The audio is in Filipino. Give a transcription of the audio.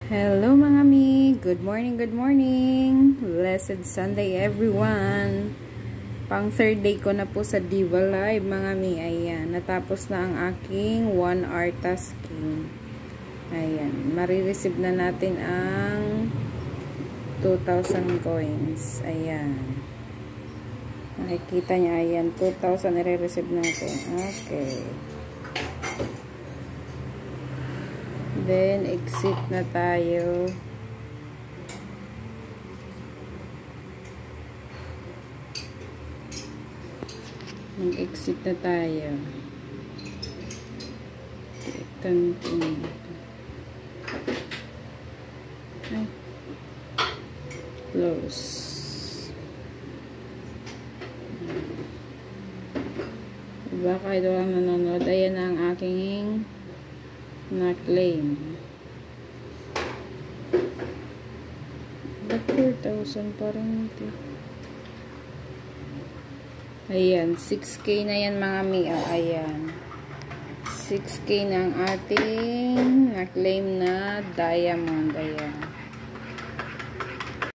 Hello mga mi! Good morning, good morning! Blessed Sunday everyone! Pang third day ko na po sa Diva Live mga mi. Ayan, natapos na ang aking 1 hour tasking. Ayan, marireceive na natin ang 2,000 coins. Ayan. Nakikita niya, ayan, 2,000 i-receive natin. Okay. Then, exit na tayo. Mag-exit na tayo. Continue. Ay. Close. Baka ito lang nanonood. Ayan ang aking na-claim. Ba't 4,000 pa rin ito? Ayan, 6K na yan mga mi. Ayan. 6K na ang ating na-claim na diamond. Ayan.